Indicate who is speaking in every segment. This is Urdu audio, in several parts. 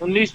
Speaker 1: 19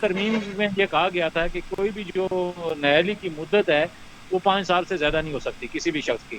Speaker 1: ترمیم میں یہ کہا گیا تھا کہ کوئی بھی جو نیالی کی مدت ہے وہ 5 سال سے زیادہ نہیں ہو سکتی کسی بھی شخص کی.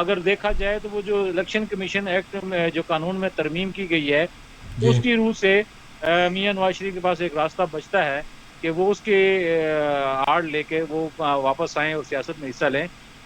Speaker 1: اگر دیکھا جائے تو وہ جو الیکشن کمیشن ایکٹ میں جو قانون میں ترمیم کی گئی ہے
Speaker 2: جی
Speaker 1: اس کی روح سے میاں نواز شریف کے پاس ایک راستہ بچتا ہے کہ وہ اس کے آڑ لے کے وہ واپس آئیں اور سیاست میں حصہ لیں.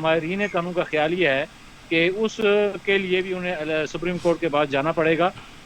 Speaker 1: ماہرین قانون کا خیال یہ ہے کہ اس کے لیے بھی انہیں سپریم کورٹ کے بعد جانا پڑے گا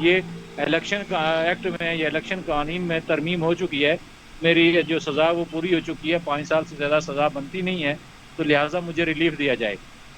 Speaker 1: یہ الیکشن کا ایکٹ میں یا الیکشن قوانین میں ترمیم ہو چکی ہے, میری جو سزا وہ پوری ہو چکی ہے, 5 سال سے زیادہ سزا بنتی نہیں ہے, تو لہٰذا مجھے ریلیف دیا جائے.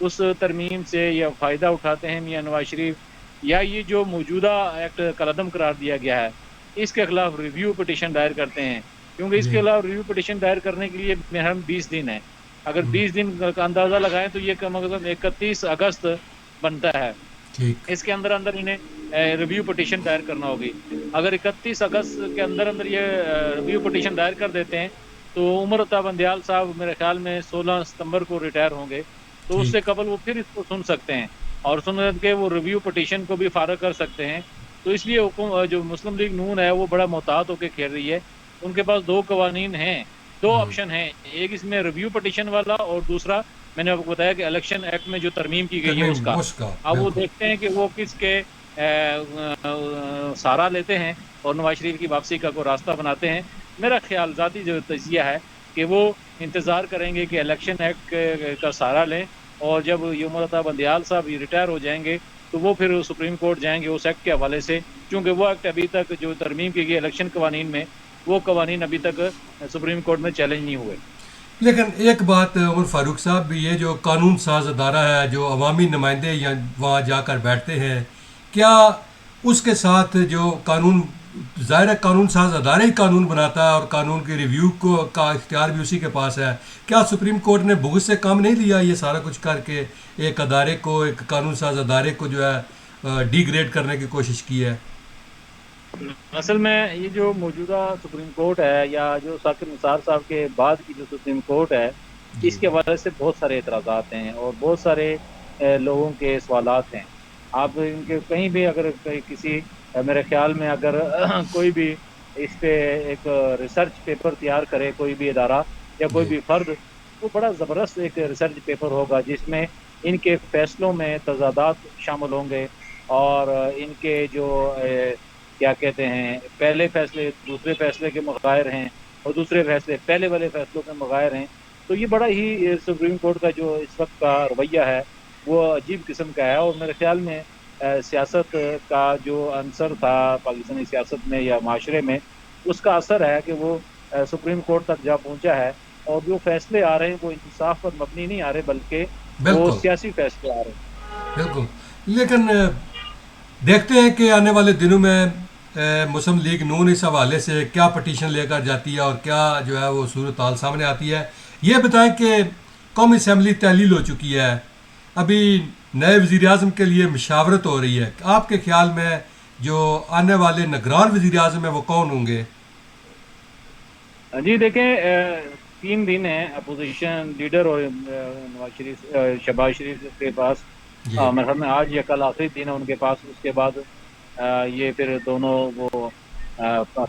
Speaker 1: اس ترمیم سے یا فائدہ اٹھاتے ہیں میاں نواز شریف, یا یہ جو موجودہ ایکٹ کالعدم قرار دیا گیا ہے اس کے خلاف ریویو پٹیشن دائر کرتے ہیں, کیونکہ اس
Speaker 2: جی۔
Speaker 1: کے خلاف ریویو پٹیشن دائر کرنے کے لیے محرم 20 دن ہے. اگر
Speaker 2: ہوں،
Speaker 1: 20 دن کا اندازہ لگائیں تو یہ کم از کم 31 اگست بنتا ہے.
Speaker 2: ٹھیک۔
Speaker 1: اس کے اندر اندر انہیں ریویو پٹیشن دائر کرنا ہوگی. اگر 31 اگست کے اندر اندر یہ ریویو پٹیشن دائر کر دیتے ہیں تو عمر عطا بندیال صاحب میرے خیال میں 16 ستمبر کو ریٹائر ہوں گے, تو اس سے
Speaker 2: ٹھیک۔
Speaker 1: قبل وہ پھر اس کو سن سکتے ہیں اور سن کے وہ ریویو پٹیشن کو بھی فارغ کر سکتے ہیں. تو اس لیے جو مسلم لیگ نون ہے وہ بڑا محتاط ہو کے کھیل رہی ہے. ان کے پاس 2 قوانین ہیں, 2
Speaker 2: ہوں،
Speaker 1: آپشن ہیں, ایک اس میں ریویو پٹیشن والا اور دوسرا میں نے آپ کو بتایا کہ الیکشن ایکٹ میں جو ترمیم کی گئی ہے اس
Speaker 2: ترمیم
Speaker 1: کا.
Speaker 2: اس کا
Speaker 1: اب وہ
Speaker 2: بالکل.
Speaker 1: دیکھتے ہیں کہ وہ کس کے سہارا لیتے ہیں اور نواز شریف کی واپسی کا کوئی راستہ بناتے ہیں. میرا خیال ذاتی جو تجزیہ ہے کہ وہ انتظار کریں گے کہ الیکشن ایکٹ کا سہارا لیں, اور جب عمر عطا بندیال صاحب ریٹائر ہو جائیں گے تو وہ پھر سپریم کورٹ جائیں گے اس ایکٹ کے حوالے سے, کیونکہ وہ ایکٹ ابھی تک جو ترمیم کی گئی الیکشن قوانین میں وہ قوانین ابھی تک سپریم کورٹ میں چیلنج نہیں ہوئے.
Speaker 2: لیکن ایک بات عمر فاروق صاحب بھی, یہ جو قانون ساز ادارہ ہے جو عوامی نمائندے یا وہاں جا کر بیٹھتے ہیں, کیا اس کے ساتھ جو قانون ظاہر ہے قانون ساز ادارے ہی قانون بناتا ہے اور قانون کے ریویو کو کا اختیار بھی اسی کے پاس ہے, کیا سپریم کورٹ نے بغض سے کام نہیں لیا یہ سارا کچھ کر کے ایک ادارے کو, ایک قانون ساز ادارے کو جو ہے ڈی گریڈ کرنے کی کوشش کی ہے؟
Speaker 1: اصل میں یہ جو موجودہ سپریم کورٹ ہے یا جو ثاقب نثار صاحب کے بعد کی جو سپریم کورٹ ہے
Speaker 2: جی
Speaker 1: اس کے حوالے سے بہت سارے اعتراضات ہیں اور بہت سارے لوگوں کے سوالات ہیں. آپ ان کے کہیں بھی اگر کسی میرے خیال میں اگر کوئی بھی اس پہ ایک ریسرچ پیپر تیار کرے کوئی بھی ادارہ یا کوئی
Speaker 2: جی
Speaker 1: بھی فرد, وہ بڑا زبردست ایک ریسرچ پیپر ہوگا جس میں ان کے فیصلوں میں تضادات شامل ہوں گے اور ان کے جو کیا کہتے ہیں پہلے فیصلے دوسرے فیصلے کے مغائر ہیں اور دوسرے فیصلے پہلے والے فیصلوں کے مغائر ہیں. تو یہ بڑا ہی سپریم کورٹ کا جو اس وقت کا رویہ ہے وہ عجیب قسم کا ہے, اور میرے خیال میں سیاست کا جو عنصر تھا پاکستانی سیاست میں یا معاشرے میں اس کا اثر ہے کہ وہ سپریم کورٹ تک جا پہنچا ہے, اور جو فیصلے آ رہے ہیں وہ انصاف پر مبنی نہیں آ رہے بلکہ وہ
Speaker 2: بالکل
Speaker 1: سیاسی فیصلے آ رہے ہیں.
Speaker 2: بالکل. لیکن دیکھتے ہیں کہ آنے والے دنوں میں مسلم لیگ نون اس حوالے سے کیا پٹیشن لے کر جاتی ہے اور کیا جو ہے وہ صورتحال سامنے آتی ہے. یہ بتائیں کہ قومی اسمبلی تحلیل ہو چکی ہے, ابھی نئے وزیر اعظم کے لیے مشاورت ہو رہی ہے, آپ کے خیال میں جو آنے والے نگران وزیر اعظم ہیں وہ کون ہوں گے؟
Speaker 1: جی دیکھیں 3 دن ہیں اپوزیشن لیڈر اور نواز شریف شہباز شریف کے پاس.
Speaker 2: جی
Speaker 1: میرے خیال میں آج یا کل آخری دن ہے ان کے پاس. اس کے بعد یہ پھر دونوں وہ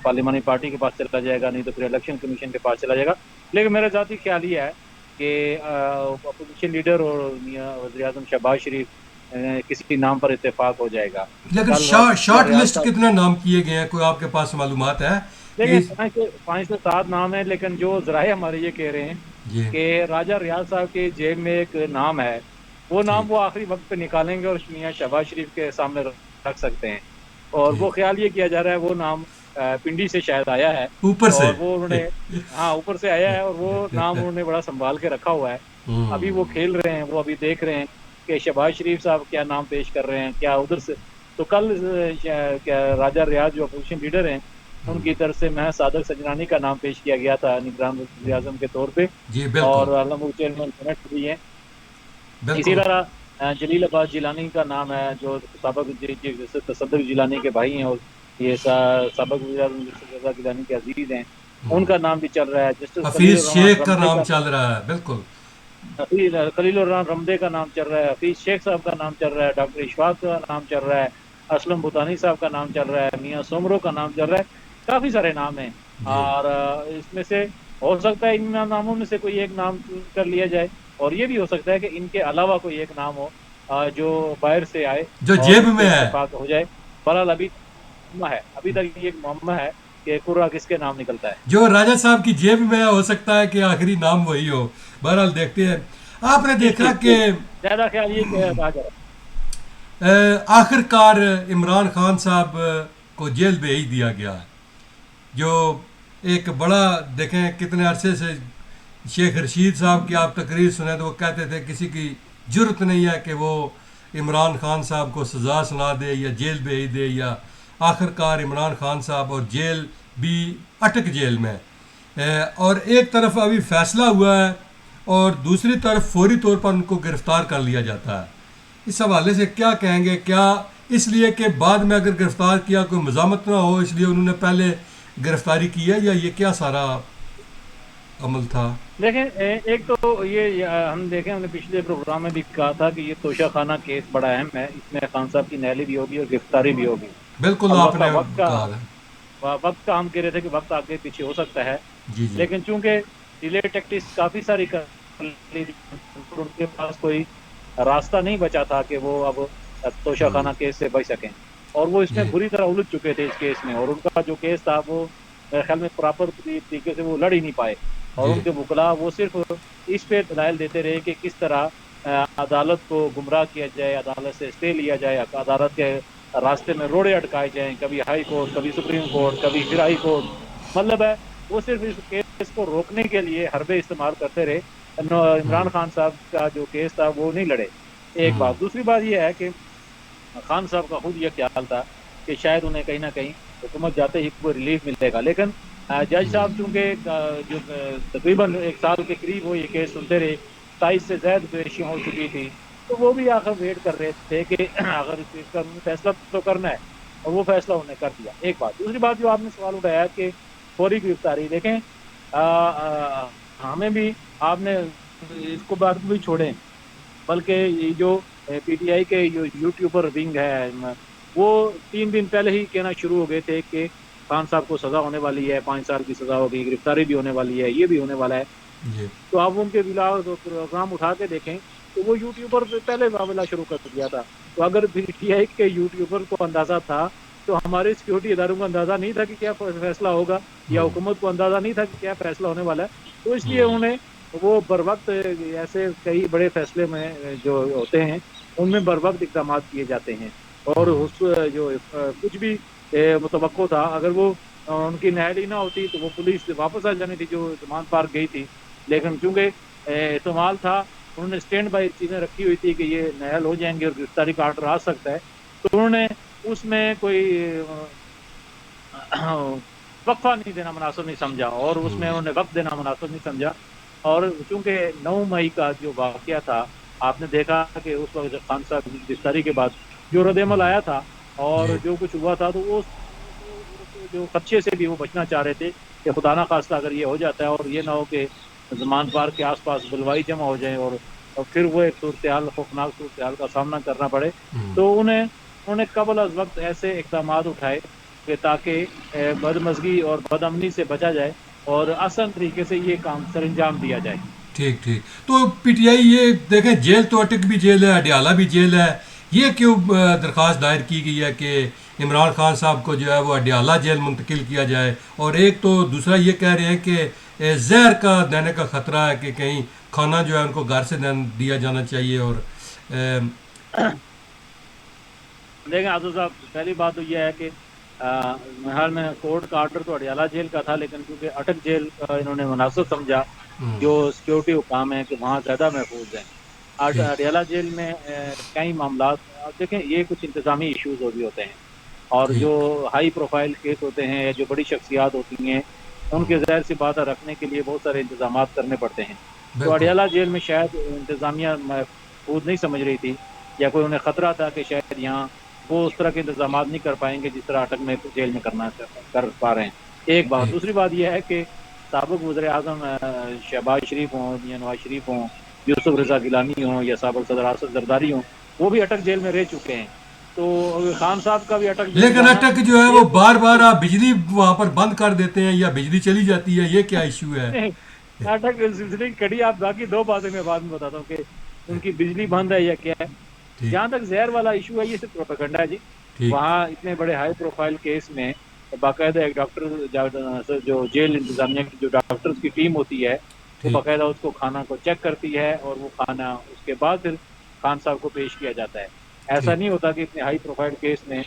Speaker 1: پارلیمانی پارٹی کے پاس چلا جائے گا, نہیں تو پھر الیکشن کمیشن کے پاس چلا جائے گا. لیکن میرا ذاتی خیال یہ ہے کہ اپوزیشن لیڈر اور وزیر اعظم شہباز شریف کسی نام پر اتفاق ہو جائے گا.
Speaker 2: لیکن
Speaker 1: کل
Speaker 2: شارٹ
Speaker 1: ریاض
Speaker 2: لسٹ
Speaker 1: صاحب
Speaker 2: کتنے نام کیے گئے ہیں, کوئی آپ کے پاس معلومات ہے کہ
Speaker 1: دیکھیں 5 سے 7 نام ہیں, لیکن جو ذرائع ہمارے یہ کہہ رہے ہیں
Speaker 2: جی
Speaker 1: کہ راجہ ریاض صاحب کے جیب میں ایک نام ہے, وہ نام
Speaker 2: ٹھیک
Speaker 1: وہ آخری وقت پہ نکالیں گے اور میاں شہباز شریف کے سامنے رکھ سکتے ہیں, اور وہ
Speaker 2: ٹھیک
Speaker 1: خیال یہ کیا جا رہا ہے وہ نام پنڈی سے شاید آیا ہے
Speaker 2: اوپر سے
Speaker 1: اور وہ انہوں نے اوپر سے آیا ہے اور وہ نام انہوں نے بڑا سنبھال کے رکھا ہوا ہے. ابھی وہ کھیل رہے ہیں, وہ ابھی دیکھ رہے ہیں کہ شہباز شریف صاحب کیا نام پیش کر رہے ہیں کیا ادھر سے. تو کل راجہ ریاض جو اپوزیشن لیڈر ہیں ان کی طرف سے محض صادق سجنانی کا نام پیش کیا گیا تھا نگران وزیر اعظم کے طور پہ,
Speaker 2: جی
Speaker 1: اور
Speaker 2: بالکل
Speaker 1: علامہ چیئرمین سینٹ بھی ہیں. اسی
Speaker 2: بالکل
Speaker 1: طرح جلیل عباس جیلانی کا نام ہے جو سابق تصدق جیلانی کے بھائی ہیں اور یہ سابق وزیر اعظم رضا گیلانی کے عزیز ہیں. ان کا نام بھی چل رہا ہے. جسٹس
Speaker 2: حفیظ شیخ کا نام چل رہا ہے. بالکل.
Speaker 1: خلیل الرحمان رمدے کا نام چل رہا ہے, حفیظ شیخ صاحب کا نام چل رہا ہے, ڈاکٹر اشفاق کا نام چل رہا ہے, اسلم بھوتانی صاحب کا نام چل رہا ہے, میاں سومرو کا نام چل رہا ہے. کافی سارے نام ہیں,
Speaker 2: جی
Speaker 1: اور اس میں سے ہو سکتا ہے ان ناموں میں سے کوئی ایک نام چوز کر لیا جائے, اور یہ بھی ہو سکتا ہے کہ ان کے علاوہ کوئی ایک نام ہو جو باہر سے آئے
Speaker 2: جو
Speaker 1: اور
Speaker 2: جیب
Speaker 1: اس پہ
Speaker 2: میں ہے.
Speaker 1: اتفاق ہو جائے. بہرحال ابھی تک یہ ایک معمہ ہے کہ قرہ کس کے نام نکلتا ہے.
Speaker 2: جو راجہ صاحب کی جیب میں ہو سکتا ہے کہ آخری نام وہی ہو. بہرحال دیکھتے ہیں. آپ نے
Speaker 1: ٹھیک
Speaker 2: دیکھا
Speaker 1: ٹھیک
Speaker 2: کہ
Speaker 1: ٹھیک, زیادہ خیال یہ کہ کہا جا رہا ہے.
Speaker 2: آخر کار عمران خان صاحب کو جیل بھیج دیا گیا, جو ایک بڑا, دیکھیں کتنے عرصے سے شیخ رشید صاحب کی آپ تقریر سنیں تو وہ کہتے تھے کسی کی جرت نہیں ہے کہ وہ عمران خان صاحب کو سزا سنا دے یا جیل بھیج دے, یا آخر کار عمران خان صاحب اور جیل بھی اٹک جیل میں. اور ایک طرف ابھی فیصلہ ہوا ہے اور دوسری طرف فوری طور پر ان کو گرفتار کر لیا جاتا ہے. اس حوالے سے کیا کہیں گے؟ کیا اس لیے کہ بعد میں اگر گرفتار کیا کوئی مزاحمت نہ ہو اس لیے انہوں نے پہلے گرفتاری کی ہے, یا یہ کیا سارا عمل تھا؟
Speaker 1: دیکھیں, ایک تو یہ ہم دیکھیں, ہم نے پچھلے پروگرام میں بھی کہا تھا کہ یہ توشہ خانہ کیس بڑا اہم ہے, اس میں خان صاحب کی نیلی بھی ہوگی اور گرفتاری بھی ہوگی.
Speaker 2: بالکل آپ
Speaker 1: البتہ
Speaker 2: نے کہا ہے.
Speaker 1: وقت کا ہم کہہ رہے تھے کہ وقت آگے پیچھے ہو سکتا ہے,
Speaker 2: جی جی
Speaker 1: لیکن چونکہ ڈیلے ٹیکٹکس کافی ساری ان کے پاس کوئی راستہ نہیں بچا تھا کہ وہ اب توشہ خانہ کیس سے بچ سکیں, اور وہ اس میں
Speaker 2: جی
Speaker 1: بری طرح الجھ چکے تھے اس کیس میں, اور ان کا جو کیس تھا وہ میرے خیال میں پراپر طریقے سے وہ لڑ ہی نہیں پائے, اور
Speaker 2: جی
Speaker 1: ان کے وکلاء وہ صرف اس پہ دلائل دیتے رہے کہ کس طرح عدالت کو گمراہ کیا جائے, عدالت سے اسٹے لیا جائے, عدالت کے راستے میں روڑے اٹکائے جائیں, کبھی ہائی کورٹ, کبھی سپریم کورٹ, کبھی پھر ہائی کورٹ. مطلب ہے وہ صرف اس کیس کو روکنے کے لیے حربے استعمال کرتے رہے. عمران خان صاحب کا جو کیس تھا وہ نہیں لڑے, ایک بات. دوسری بات یہ ہے کہ خان صاحب کا خود یہ خیال تھا کہ شاید انہیں کہیں نہ کہیں حکومت جاتے ہی کوئی ریلیف ملے گا, لیکن جج صاحب چونکہ جو تقریباً 1 سال کے قریب وہ یہ کیس سنتے رہے, 27 سے زائد پیشیاں ہو چکی تھی, تو وہ بھی آخر ویٹ کر رہے تھے کہ اگر اس چیز کا فیصلہ تو کرنا ہے, اور وہ فیصلہ انہیں کر دیا. ایک بات. دوسری بات جو آپ نے سوال اٹھایا کہ فوری گرفتاری, دیکھیں ہمیں بھی آپ نے اس کو بات بھی چھوڑیں, بلکہ یہ جو پی ٹی آئی کے یوٹیوبر ونگ ہے وہ 3 دن پہلے ہی کہنا شروع ہو گئے تھے کہ خان صاحب کو سزا ہونے والی ہے, 5 سال کی سزا ہوگی, گرفتاری بھی ہونے والی ہے, یہ بھی ہونے والا ہے.
Speaker 2: جی
Speaker 1: تو آپ ان کے پروگرام اٹھا کے دیکھیں تو وہ یوٹیوبر پہلے معاملہ شروع کر دیا تھا. تو اگر پی ٹی آئی کے یوٹیوبر کو اندازہ تھا تو ہمارے سیکورٹی اداروں کو اندازہ نہیں تھا کہ کیا فیصلہ ہوگا, یا حکومت کو اندازہ نہیں تھا کہ کیا فیصلہ ہونے والا ہے. تو اس لیے انہیں وہ بر وقت ایسے کئی بڑے فیصلے میں جو ہوتے ہیں ان میں بر وقت اقدامات کیے جاتے ہیں, اور جو کچھ بھی متوقع تھا اگر وہ ان کی نہلی نہ ہوتی تو وہ پولیس واپس آ جانی تھی جو زمان پارک گئی تھی, لیکن چونکہ احتمال تھا انہوں نے اسٹینڈ بائی چیزیں رکھی ہوئی تھی کہ یہ نہل ہو جائیں گے اور گرفتاری کا آرڈر آ سکتا ہے, تو انہوں نے اس میں کوئی وقفہ نہیں دینا مناسب نہیں سمجھا, اور اس میں انہوں نے وقت دینا مناسب نہیں سمجھا. اور چونکہ 9 مئی کا جو واقعہ تھا آپ نے دیکھا کہ اس وقت خان صاحب کی گرفتاری کے بعد جو رد عمل آیا تھا اور
Speaker 2: جی
Speaker 1: جو کچھ ہوا تھا, تو وہ جو خدشے سے بھی وہ بچنا چاہ رہے تھے کہ خدا نہ خواستہ اگر یہ ہو جاتا ہے اور یہ نہ ہو کہ زمان پارک کے آس پاس بلوائی جمع ہو جائیں اور پھر وہ ایک صورتحال, خوفناک صورتحال کا سامنا کرنا پڑے, تو انہوں نے قبل از وقت ایسے اقدامات اٹھائے کہ تاکہ بدمزگی اور بد امنی سے بچا جائے اور آسان طریقے سے یہ کام سر انجام دیا جائے.
Speaker 2: ٹھیک ٹھیک. تو پی ٹی آئی یہ دیکھیں جیل تو اٹک بھی جیل ہے, اڈیالہ بھی جیل ہے, یہ کیوں درخواست دائر کی گئی ہے کہ عمران خان صاحب کو جو ہے وہ اڈیالہ جیل منتقل کیا جائے, اور ایک تو دوسرا یہ کہہ رہے ہیں کہ زہر کا دینے کا خطرہ ہے کہ کہیں کھانا جو ہے ان کو گھر سے دیا جانا چاہیے. اور
Speaker 1: دیکھیں عاطف صاحب, پہلی بات تو یہ ہے کہ حال میں کورٹ کا آرڈر تو اڈیالہ جیل کا تھا, لیکن کیونکہ اٹک جیل انہوں نے مناسب سمجھا جو سیکورٹی حکام ہے کہ وہاں زیادہ محفوظ ہیں.
Speaker 2: ٹھیک.
Speaker 1: اڈیالہ جیل میں کئی معاملات دیکھیں یہ کچھ انتظامی ایشوز بھی ہوتے ہیں, اور
Speaker 2: ٹھیک.
Speaker 1: جو ہائی پروفائل کیس ہوتے ہیں, جو بڑی شخصیات ہوتی ہیں, ان کے ظاہر سی بات رکھنے کے لیے بہت سارے انتظامات کرنے پڑتے ہیں. تو
Speaker 2: بالکل.
Speaker 1: اڈیالہ جیل میں شاید انتظامیہ محفوظ نہیں سمجھ رہی تھی, یا کوئی انہیں خطرہ تھا کہ شاید یہاں وہ اس طرح کے انتظامات نہیں کر پائیں گے جس طرح اٹک میں جیل میں کر پا رہے ہیں. ایک بات.
Speaker 2: ٹھیک
Speaker 1: دوسری بات یہ ہے کہ سابق وزیر اعظم شہباز شریف ہوں یا نواز شریف ہوں، یوسف رضا گیلانی ہوں یا سابق صدر آصف زرداری ہوں، وہ بھی اٹک جیل میں رہ چکے ہیں. تو خان صاحب کا بھی اٹک جیل
Speaker 2: لیکن
Speaker 1: جانا
Speaker 2: اٹک جو ہے وہ
Speaker 1: یہ
Speaker 2: بار بار آپ بجلی وہاں پر بند کر دیتے ہیں یا بجلی چلی جاتی ہے، یہ کیا ایشو ہے؟
Speaker 1: اٹک سلسلے کی کڑی. آپ باقی دو باتیں میں بعد میں بتاتا ہوں کہ ان کی بجلی بند ہے یا کیا ہے.
Speaker 2: ٹھیک
Speaker 1: جہاں تک زہر والا ایشو ہے، یہ صرف پروپیگنڈا ہے جی.
Speaker 2: ٹھیک
Speaker 1: وہاں اتنے بڑے ہائی پروفائل کیس میں باقاعدہ ایک ڈاکٹر جو جیل انتظامیہ کی جو ڈاکٹرز کی ٹیم ہوتی ہے، وہ
Speaker 2: ٹھیک
Speaker 1: باقاعدہ اس کو کھانا کو چیک کرتی ہے، اور وہ کھانا اس کے بعد پھر خان صاحب کو پیش کیا جاتا ہے. ایسا
Speaker 2: ٹھیک
Speaker 1: نہیں ہوتا کہ اتنے ہائی پروفائل کیس میں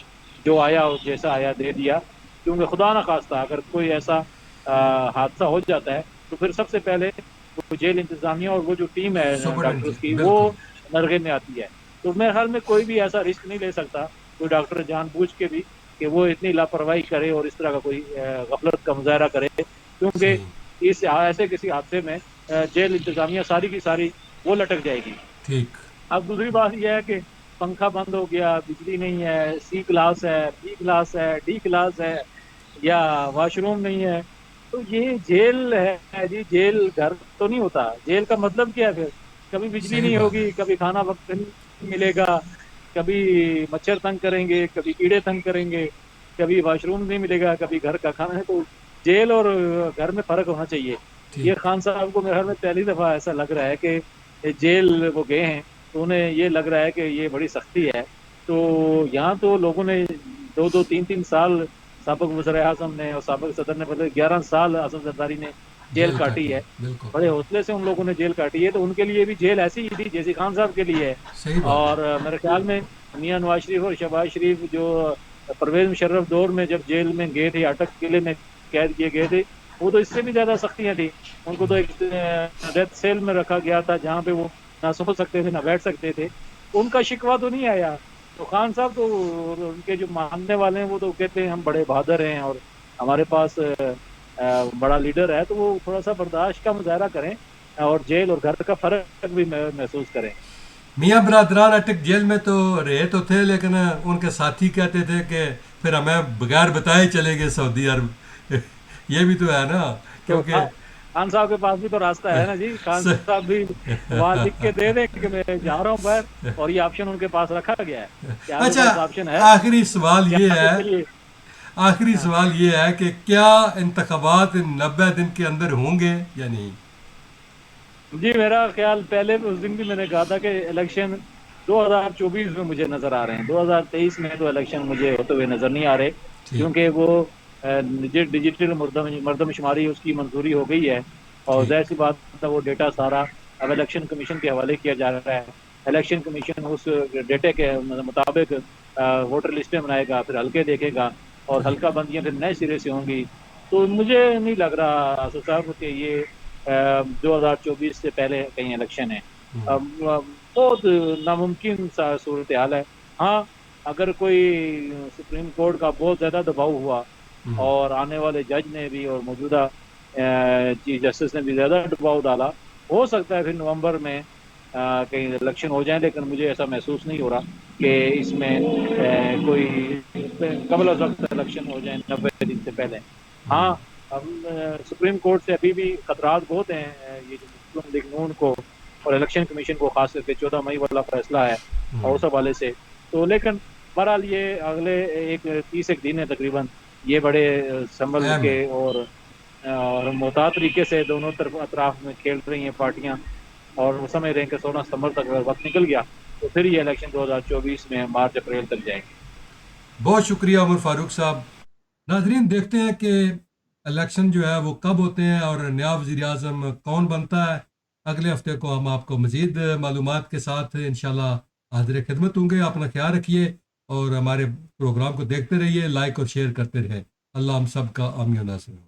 Speaker 1: جو آیا اور جیسا آیا دے دیا. کیونکہ خدا نہ خواستہ اگر کوئی ایسا حادثہ ہو جاتا ہے تو پھر سب سے پہلے وہ جیل انتظامیہ اور وہ جو ٹیم ہے
Speaker 2: سپرڈنٹ جی
Speaker 1: ڈاکٹرز کی، وہ
Speaker 2: بالکل.
Speaker 1: نرغے میں آتی ہے. تو میرے خیال میں کوئی بھی ایسا رسک نہیں لے سکتا کوئی ڈاکٹر جان بوجھ کے بھی کہ وہ اتنی لاپرواہی کرے اور اس طرح کا کوئی غفلت کا مظاہرہ کرے. کیونکہ
Speaker 2: صحیح.
Speaker 1: اس ایسے کسی حادثے میں جیل انتظامیہ ساری کی ساری وہ لٹک جائے گی.
Speaker 2: ٹھیک
Speaker 1: اب دوسری بات یہ ہے کہ پنکھا بند ہو گیا، بجلی نہیں ہے، سی کلاس ہے، بی کلاس ہے، ڈی کلاس ہے، یا واش روم نہیں ہے. تو یہ جیل ہے جی. جیل گھر تو نہیں ہوتا. جیل کا مطلب کیا ہے پھر؟ کبھی بجلی
Speaker 2: صحیح
Speaker 1: نہیں
Speaker 2: بات ہے.
Speaker 1: ہوگی، کبھی کھانا وقت نہیں ملے گا، کبھی مچھر تنگ کریں گے، کبھی کیڑے تنگ کریں گے، کبھی واش روم نہیں ملے گا، کبھی گھر کا کھانا ہے. تو جیل اور گھر میں فرق ہونا چاہیے. یہ
Speaker 2: ٹھیک
Speaker 1: خان صاحب کو میرے خیال میں پہلی دفعہ ایسا لگ رہا ہے کہ جیل وہ گئے ہیں تو انہیں یہ لگ رہا ہے کہ یہ بڑی سختی ہے. تو یہاں تو لوگوں نے 2-3 سال سابق وزیر اعظم نے اور سابق صدر نے، مطلب 11 سال آصف زرداری نے جیل کاٹی ہے.
Speaker 2: بالکل
Speaker 1: بڑے حوصلے سے ان لوگوں نے جیل کاٹی ہے. تو ان کے لیے بھی جیل ایسی ہی تھی جیسی خان صاحب کے لیے ہے.
Speaker 2: صحیح بات ہے.
Speaker 1: اور میرے خیال میں میاں نواز شریف اور شہباز شریف جو پرویز مشرف دور میں جب جیل میں گئے تھے، اٹک قلعے میں قید کیے گئے تھے، وہ تو اس سے بھی زیادہ سختیاں تھیں. ان کو تو ایک ڈیتھ سیل میں رکھا گیا تھا جہاں پہ وہ نہ سو سکتے تھے نہ بیٹھ سکتے تھے. ان کا شکوہ تو نہیں آیا. تو خان صاحب تو ان کے جو ماننے والے ہیں وہ تو کہتے ہیں ہم بڑے بہادر ہیں اور ہمارے پاس بڑا لیڈر ہے. تو وہ تھوڑا سا برداشت کا مظاہرہ کریں اور جیل اور گھر کا فرق بھی محسوس کریں.
Speaker 2: میاں برادران اٹک جیل میں تو رہے تو تھے، لیکن ان کے ساتھی کہتے تھے کہ پھر ہمیں بغیر بتائے چلے گئے سعودی عرب. یہ بھی تو ہے نا،
Speaker 1: تو
Speaker 2: کیونکہ
Speaker 1: خان صاحب کے پاس بھی تو راستہ ہے نا جی. خان صاحب بھی وہاں لکھ کے دے دیں کہ میں جا رہا ہوں باہر، اور یہ آپشن ان کے پاس رکھا گیا ہے کہ آپ کے
Speaker 2: اچھا،
Speaker 1: پاس آپشن ہے
Speaker 2: آخری سوال
Speaker 1: کہ
Speaker 2: یہ
Speaker 1: آگے
Speaker 2: ہے،
Speaker 1: چلیے.
Speaker 2: آخری
Speaker 1: ہاں
Speaker 2: سوال یہ ہے کہ کیا انتخابات 90 دن کے اندر ہوں گے یا نہیں؟
Speaker 1: جی، میرا خیال پہلے اس دن بھی میں نے کہا تھا کہ الیکشن 2024 میں مجھے نظر آ رہے ہیں. 2023 میں تو الیکشن مجھے ہوتے ہوئے نظر نہیں آ رہے.
Speaker 2: ٹھیک
Speaker 1: کیونکہ وہ ڈیجیٹل مردم شماری اس کی منظوری ہو گئی ہے، اور
Speaker 2: ٹھیک
Speaker 1: ظاہر سی بات ہے وہ ڈیٹا سارا اب الیکشن کمیشن کے حوالے کیا جا رہا ہے. الیکشن کمیشن اس ڈیٹے کے مطابق ووٹر لسٹیں بنائے گا، پھر حلقے دیکھے گا، اور
Speaker 2: ٹھیک
Speaker 1: حلقہ بندیاں پھر نئے سرے سے ہوں گی. تو مجھے نہیں لگ رہا آصف صاحب کہ یہ 2024 سے پہلے کہیں الیکشن ہے.
Speaker 2: ہوں،
Speaker 1: بہت ناممکن سا صورتحال ہے. ہاں، اگر کوئی سپریم کورٹ کا بہت زیادہ دباؤ ہوا
Speaker 2: ہوں.
Speaker 1: اور آنے والے جج نے بھی اور موجودہ چیف جسٹس نے بھی زیادہ دباؤ ڈالا، ہو سکتا ہے پھر نومبر میں کہیں الیکشن ہو جائیں. لیکن مجھے ایسا محسوس نہیں ہو رہا کہ اس میں کوئی قبل از وقت الیکشن ہو جائیں 90 دن سے پہلے. ہاں، سپریم کورٹ سے ابھی بھی خطرات بہت ہیں یہ جو مسلم لیگ نون کو اور الیکشن کمیشن کو، خاص کر کے 14 مئی والا فیصلہ ہے اور اس حوالے سے. تو لیکن بہرحال یہ اگلے 30 ایک دن ہے تقریباً، یہ بڑے سنبھل
Speaker 2: اہم
Speaker 1: کے
Speaker 2: ہے.
Speaker 1: اور محتاط طریقے سے دونوں طرف اطراف میں کھیل رہی ہیں پارٹیاں، اور وہ سمجھ رہے ہیں کہ 16 ستمبر تک اگر وقت نکل گیا تو پھر یہ الیکشن 2024 میں مارچ اپریل تک جائیں گے.
Speaker 2: بہت شکریہ عمر فاروق صاحب. ناظرین، دیکھتے ہیں کہ الیکشن جو ہے وہ کب ہوتے ہیں اور نیا وزیر اعظم کون بنتا ہے. اگلے ہفتے کو ہم آپ کو مزید معلومات کے ساتھ انشاءاللہ حاضر خدمت ہوں گے. اپنا خیال رکھیے اور ہمارے پروگرام کو دیکھتے رہیے، لائک اور شیئر کرتے رہیں. اللہ ہم سب کا حامی و ناصر ہو.